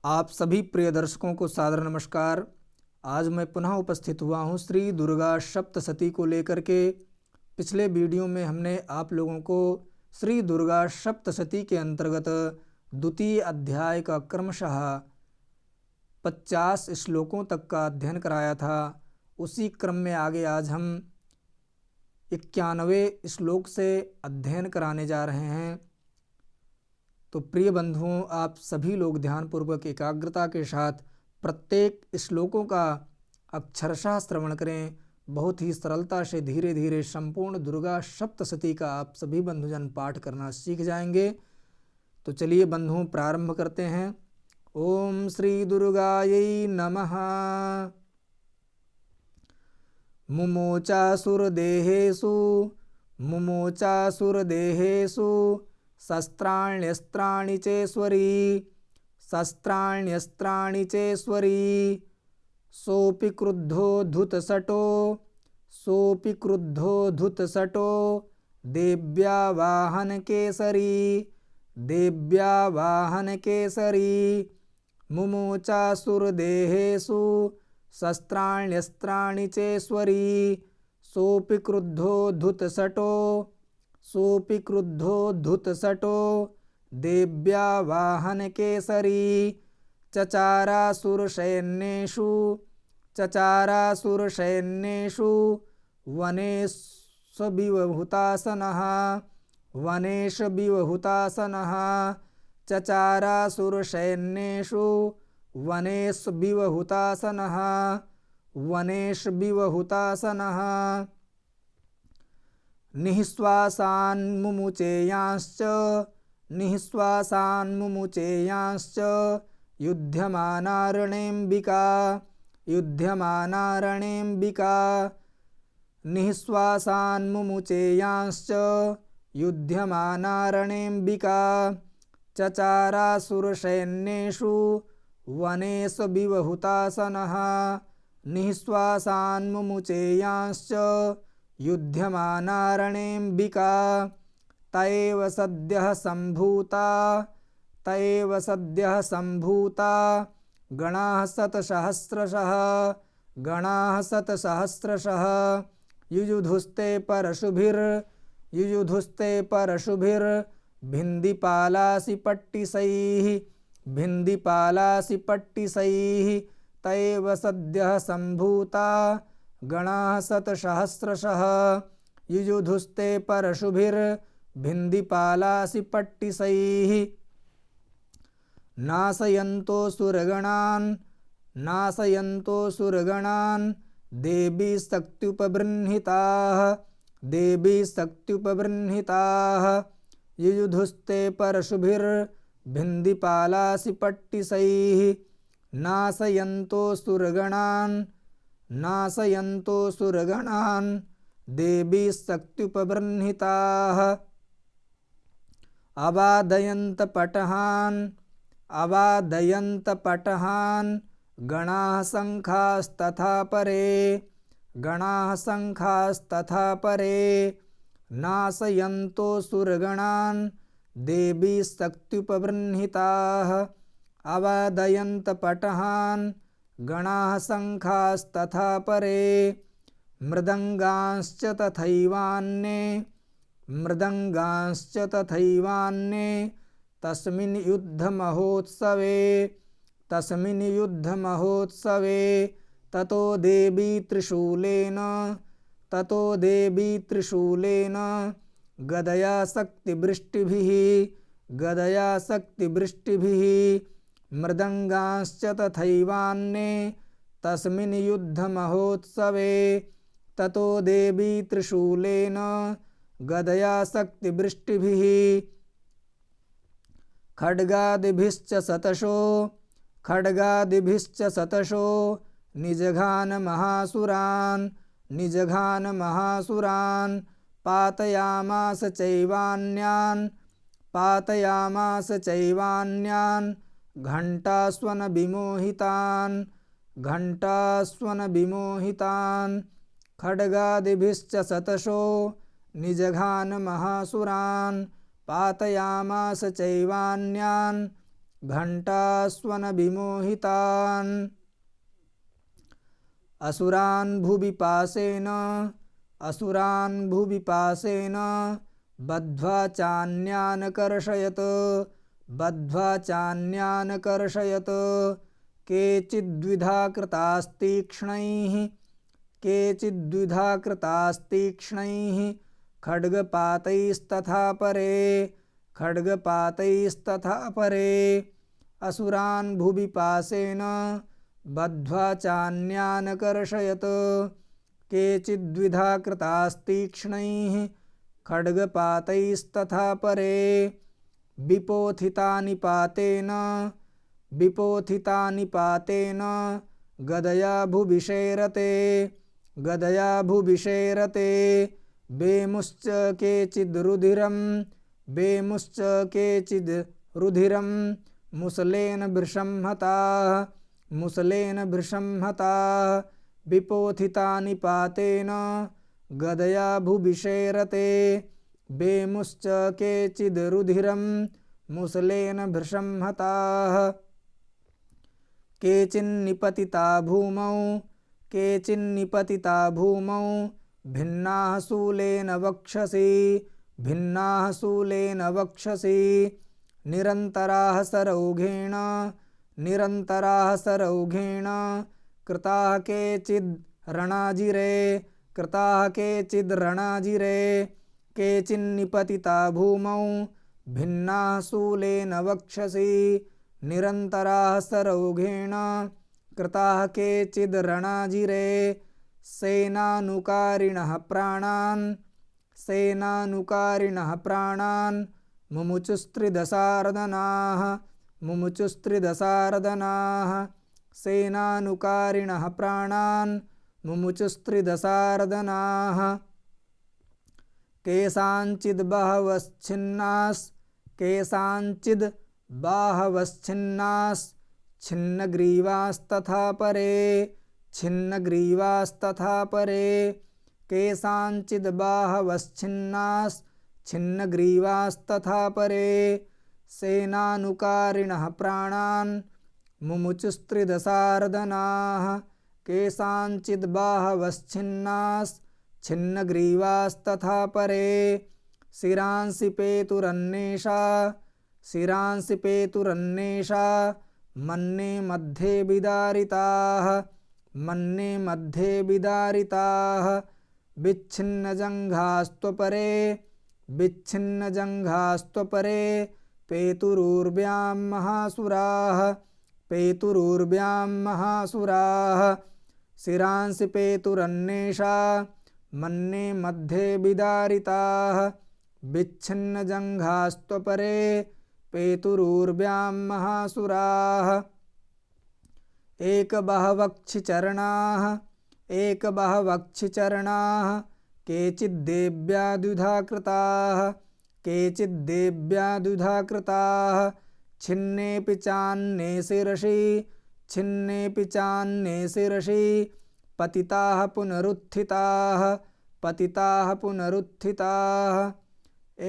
आप सभी प्रिय दर्शकों को सादर नमस्कार। आज मैं पुनः उपस्थित हुआ हूँ श्री दुर्गा सप्तशती को लेकर के। पिछले वीडियो में हमने आप लोगों को श्री दुर्गा सप्तशती के अंतर्गत द्वितीय अध्याय का क्रमशः 50 श्लोकों तक का अध्ययन कराया था। उसी क्रम में आगे आज हम 91वें श्लोक से अध्ययन कराने जा रहे हैं। तो प्रिय बंधुओं, आप सभी लोग ध्यानपूर्वक एकाग्रता के साथ प्रत्येक श्लोकों का अक्षरशः श्रवण करें। बहुत ही सरलता से धीरे धीरे संपूर्ण दुर्गा सप्तशती का आप सभी बंधुजन पाठ करना सीख जाएंगे। तो चलिए बंधुओं, प्रारंभ करते हैं। ओम श्री दुर्गायै नमः। मुमोचासुरदेहेषु शस्त्राण्यस्त्राणि चेश्वरी सोऽपि क्रुद्धो धुतशटो देव्या वाहनकेसरी मुमोचासुरदेहेषु शस्त्राण्यस्त्राणि चेश्वरी सोऽपि क्रुद्धो धुतशटो देव्या वाहनकेसरी चचारासुरसैन्येषु वनेष्विवहुतासनः चचारासुरसैन्येषु वनेष्विवहुतासनः निःश्वासान्मुमुचेयांश्च युध्यमानारणेऽम्बिका चचारासुरसैन्येषु वनेष्विवहुतासनः निःश्वासान्मुमुचेयांश्च युध्यमानारणेऽम्बिका त एव सद्यः सम्भूता गणाः शतसहस्रशः युयुधुस्ते परशुभिर्भिन्दिपालासिपट्टिसैः त एव सद्यः सम्भूता गणाः शतसहस्रशः युयुधुस्ते परशुभिर्भिन्दिपालासिपट्टिसैः नाशयन्तो सुरगणान् देवी शक्त्युपबृंहिताः युयुधुस्ते परशुभिर्भिन्दिपालासिपट्टिसैः नाशयन्तो सुरगणान् देवी शक्त्युपबृंहिताः अवादयन्तपटहान् गणाः शङ्खास्तथा परे नाशयन्तो सुरगणान् देवी शक्त्युपबृंहिताः अवादयन्तपटहान् गणाः शङ्खास्तथा परे मृदङ्गांश्च तथैवान्ये तस्मिन् युद्धमहोत्सवे ततो देवी त्रिशूलेन गदया शक्तिवृष्टिभिः मृदङ्गांश्च तथैवान्ये तस्मिन् युद्धमहोत्सवे ततो देवी त्रिशूलेन गदया शक्तिवृष्टिभिः खड्गादिभिश्च शतशो निजघान महासुरान् पातयामास चैवान्यान् घण्टास्वनविमोहितान् खड्गादिभिश्च शतशो निजघान महासुरान् पातयामास चैवान्यान् घण्टास्वनविमोहितान् असुरान् भुविपासेन बद्ध्वा चान्यान् कर्षयत् केचिद्विधा कृतास्तीक्ष्णैः खड्गपातैस्तथा परे असुरान् भुविपासेन बद्ध्वा चान्यान् कर्षयत् केचिद्विधा कृतास्तीक्ष्णैः खड्गपातैस्तथा परे विपोथितानि पातेन गदया भुविषेरते बेमुश्च केचिद्रुधिरं मुसलेन भृशं हताः विपोथितानि पातेन गदया भुविषेरते बेमुश्च केचिद्रुधिरं मुसलेन भृशं हताः केचिन्निपतिता भूमौ भिन्नाः शूलेन वक्षसि निरन्तराः सरौघेण कृताः केचिद्रणाजिरे केचिन्निपतिता भूमौ भिन्नाः शूलेन वक्षसि निरन्तराः सरौघेण कृताः केचिद्रणाजिरे सेनानुकारिणः प्राणान् मुमुचुस्त्रिदशार्दनाः सेनानुकारिणः प्राणान् मुमुचुस्त्रिदशार्दनाः केषाञ्चिद् बाहवश्छिन्नास्तथा परे केषाञ्चिद् बाहवश्छिन्नाश्छिन्नग्रीवास्तथा परे सेनानुकारिणः प्राणान् मुमुचुस्त्रिदशार्दनाः केषाञ्चिद् बाहवश्छिन्नाश्छिन्नग्रीवास्तथा परे शिरांसि पेतुरन्नेषा मन्ये मध्ये विदारिताः विच्छिन्नजङ्घास्त्वपरे पेतुरूर्व्यां महासुराः शिरांसि पेतुरन्नेषा मन्ये मध्ये विदारिताः विच्छिन्नजङ्घास्त्वपरे पेतुरूर्व्यां महासुराः एकबहवक्षिचरणाः केचिद्देव्या द्विधा कृताः छिन्नेऽपि चान्ये शिरसि पतिताः पुनरुत्थिताः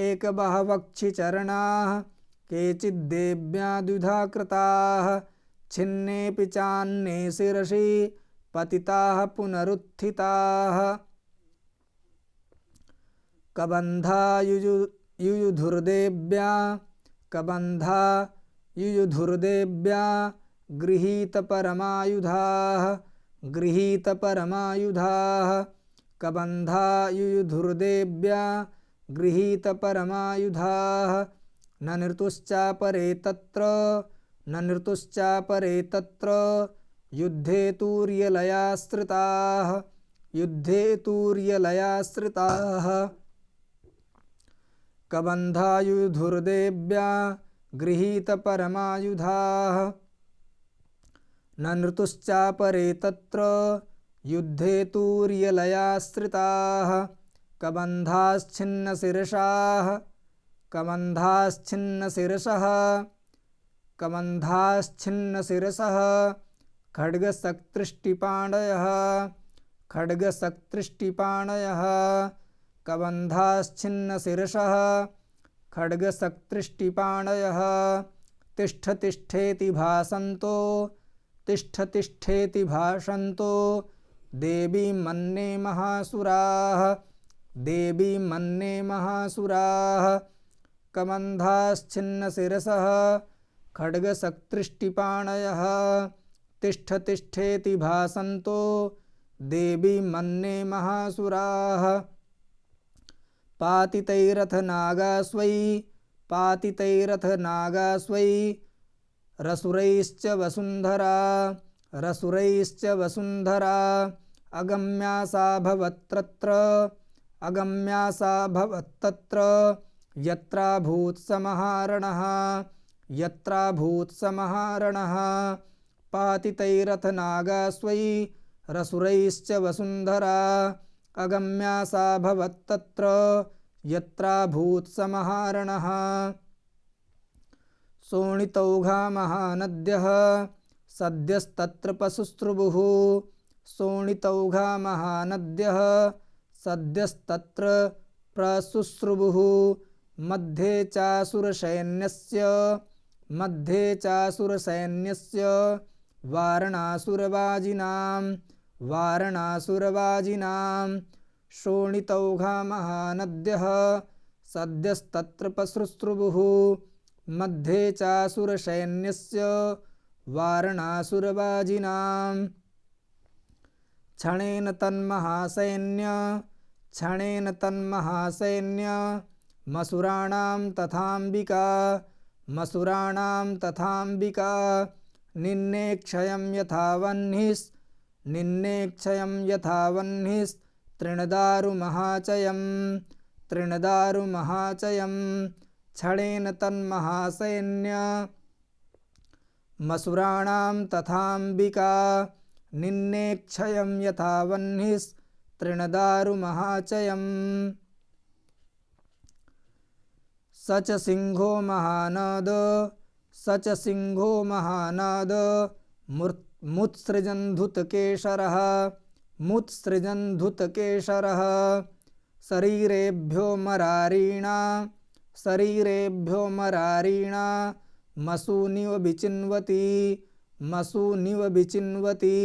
एकबहवक्षिचरणाः केचिद्देव्या द्विधा कृताः छिन्नेऽपि चान्ये शिरसि पतिताः पुनरुत्थिताः कबन्धा युयुधुर्देव्या गृहीतपरमायुधाः कबन्धा युयुधुर्देव्या गृहीतपरमायुधाः न नृतुश्चापरे तत्र युद्धे तूर्यलयाश्रिताः कबन्धा युयुधुर्देव्या गृहीतपरमायुधाः न नृतुश्चापरे तत्र युद्धे तूर्यलयाश्रिताः कबन्धाश्छिन्नशिरसः खड्गशक्तृष्टिपाणयः कबन्धाश्छिन्नशिरसः खड्गशक्तृष्टिपाणयः तिष्ठ तिष्ठेति भासन्तो तिष्ठ तिष्ठेति भाषन्तो देवी मन्ये महासुराः देवी मन्ये महासुराः कमन्धाश्छिन्नशिरसः खड्गशक्तृष्टिपाणयः तिष्ठ तिष्ठेति भासन्तो देवी मन्ये महासुराः पातितैरथनागास्वै पातितैरथनागास्वै रसुरैश्च वसुन्धरा रसुरैश्च वसुन्धरा अगम्या सा भवत्तत्र अगम्या सा भवत्तत्र यत्राभूत्समहारणः यत्राभूत्समहारणः पातितैरथनागास्वै रसुरैश्च वसुन्धरा अगम्या सा भवत्तत्र यत्राभूत्समहारणः शोणितौघा महानद्यः सद्यस्तत्र पशुस्रुवुः शोणितौघा महानद्यः सद्यस्तत्र प्रशुश्रुवुः मध्ये चासुरसैन्यस्य वारणासुरवाजिनां शोणितौघा महानद्यः सद्यस्तत्र पशुस्रुवुः मध्ये चासुरसैन्यस्य वारणासुरवाजिनां क्षणेन तन्महासैन्य मसुराणां तथाम्बिका निन्नेक्षयं यथा वह्निस् तृणदारुमहाचयं क्षणेन तन्महासैन्य मसुराणां तथाम्बिका निन्नेक्षयं यथा वह्निस् तृणदारुमहाचयम् स च सिंहो महानाद मुत्सृजन्धुतकेशरः शरीरेभ्यो मरारीणा मसूनिव विचिन्वति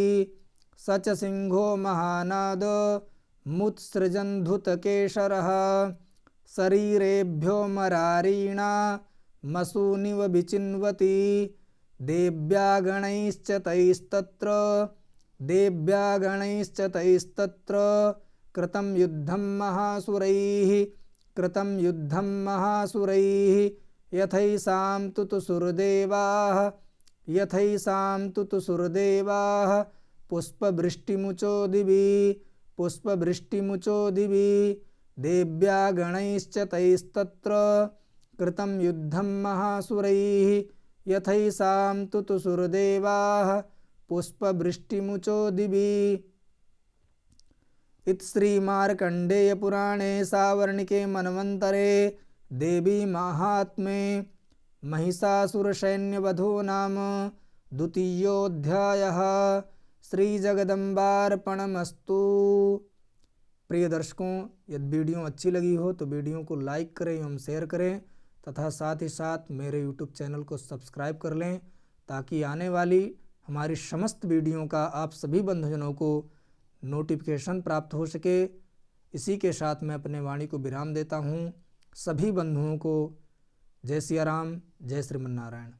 स च सिंहो महानाद मुत्सृजन्धुतकेशरः शरीरेभ्यो मरारीणा मसूनिव विचिन्वति देव्यागणैश्च तैस्तत्र कृतं युद्धं महासुरैः यथैषां तु सुरदेवाः पुष्पवृष्टिमुचो दिवि देव्यागणैश्च तैस्तत्र कृतं युद्धं महासुरैः यथैषां तु सुरदेवाः पुष्पवृष्टिमुचो दिवि। इति श्रीमार्कण्डेयपुराणे सावर्णिके मन्वन्तरे देवी माहात्म्ये महिषासुरसैन्यवधो नाम द्वितीयोऽध्यायः। श्रीजगदम्बार्पणमस्तु। प्रिय दर्शकों, यदि वीडियो अच्छी लगी हो तो वीडियो को लाइक करें एवं शेयर करें तथा साथ ही साथ मेरे YouTube चैनल को सब्सक्राइब कर लें ताकि आने वाली हमारी समस्त वीडियो का आप सभी बंधुजनों को नोटिफिकेशन प्राप्त हो सके। इसी के साथ मैं अपने वाणी को विराम देता हूँ। सभी बंधुओं को जय सिया राम, जय श्रीमन्नारायण।